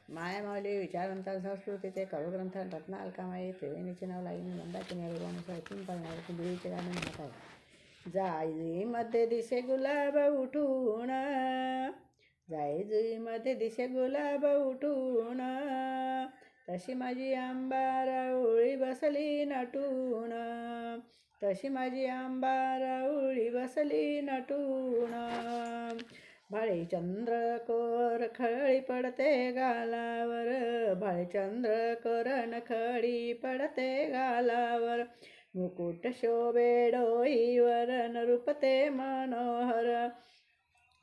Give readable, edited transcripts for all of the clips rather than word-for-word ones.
माया माऊली विचारवंता संस्कृतीचे करुग्रंथ रत्न अलकामाई त्रिवेणीचे नाव लाईन नंदाचे नेरुगानुसार 3 पाळणारे कुंडलीचे गाणं म्हणत आहे. जाई जुईमध्ये दिसे गुलाब उठून, जाई जुईमध्ये दिसे गुलाब उठून, तशी माझी आंबा राऊळी बसली नटून, तशी माझी आंबा राऊळी बसली नटून. भाळीचंद्र कोर खळी पडते गालावर, भाळीचंद्र कोर नखळी पडते गालावर, मुकुट शोभे डोईवर नृपते मनोहर,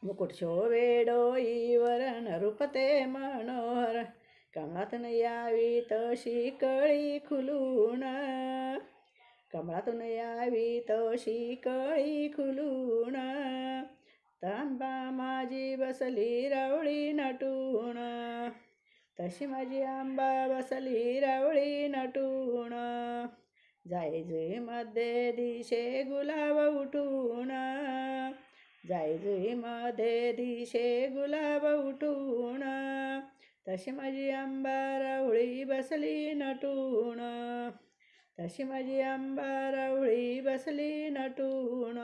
मुकुट शोभे डोईवर नृपते मनोहर. कमळातून यावी तशी कळी खुलून, कमळातून यावी तशी कळी खुलून, तांबा माझी बसली रावळी नटून, तशी माझी आंबा बसली रावळी नटून. जाई जुईमध्ये दिशे गुलाब उठून, जाई जुईमध्ये दिशे गुलाब उठून, तशी माझी आंबा रावळी बसली नटून, तशी माझी आंबा रावळी बसली नटून.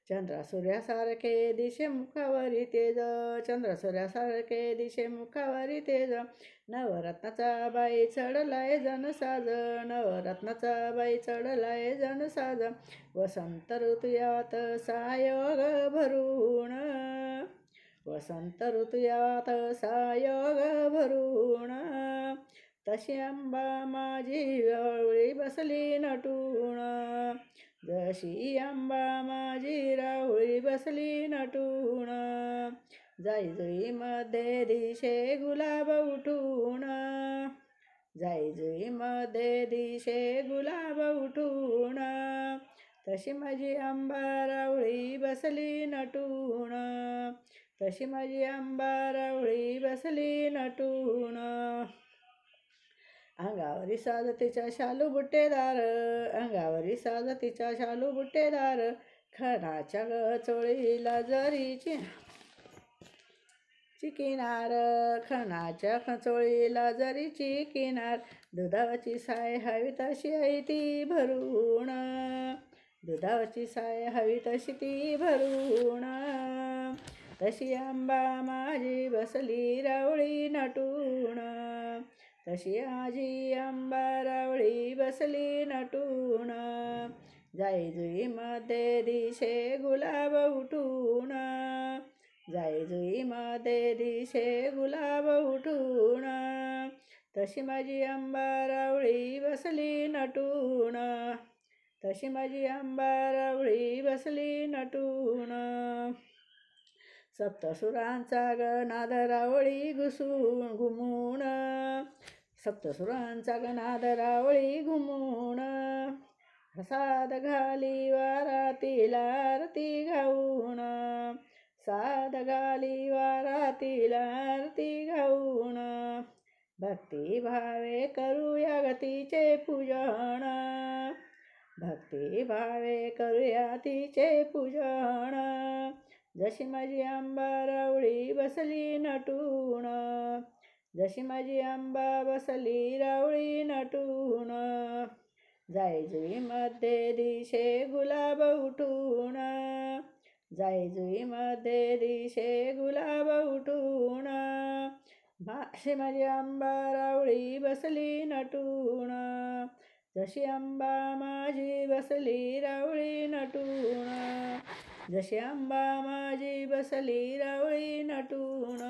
चंद्र सूर्यासारखे दिशे मुखावरी तेज, चंद्र सूर्यासारखे दिशे मुखावरी तेज, नवरत्नाचा बाई चढलाय जनसाज, नवरत्नाचा बाई चढलाय जनसाज. वसंत ऋतुयात सायोग भरून, वसंत ऋतुयात सायोग भरून, तशी आंबा माझी रावळी बसली नटून, जशी आंबा माझी रावळी बसली नटून. जाई जुईमध्ये दिशे गुलाब उठून, जाई जुईमध्ये दिशे गुलाब उठून, तशी माझी आंबा रावळी बसली नटून, तशी माझी आंबा रावळी बसली नटून. अंगावरी साज तिच्या शालू बुट्टेदार, अंगावरी साज तिच्या शालू बुट्टेदार, खणाच्या चोळीला जरीची किनार, खणाच्या चोळीला जरीची किनार. दुधावरची साय हवी तशी आहे ती भरून, दुधावरची साय हवी तशी ती भरून, तशी आंबा माझी बसली रावळी नटून, तशी माझी आंबा रावळी बसली नटून. जाई जुईमध्ये दिशे गुलाब उठून, जाई जुईमध्ये दिशे गुलाब उठून, तशी माझी आंबा रावळी बसली नटून, तशी माझी आंबा रावळी बसली नटून. सप्तसुरांचा गनाद रावळी घुमून, सप्तसुरांचा गनाद रावळी घुमून, साद घाली वारातीला आरती गाऊन, साद घाली वारातीला आरती गाऊन. भक्ती भावे करूया गतीचे पूजन, भक्ती भावे करूया तिचे पूजन, जशी माझी आंबा रावळी बसली नटून, जशी माझी आंबा बसली रावळी नटून. जाई जुईमध्ये दिशे गुलाब उठून, जाई जुईमध्ये दिशे गुलाब उठून, जशी माझी आंबा रावळी बसली नटून, जशी आंबा माझी बसली रावळी नटून, जशी आंबा माझी बसली रावळी नटून.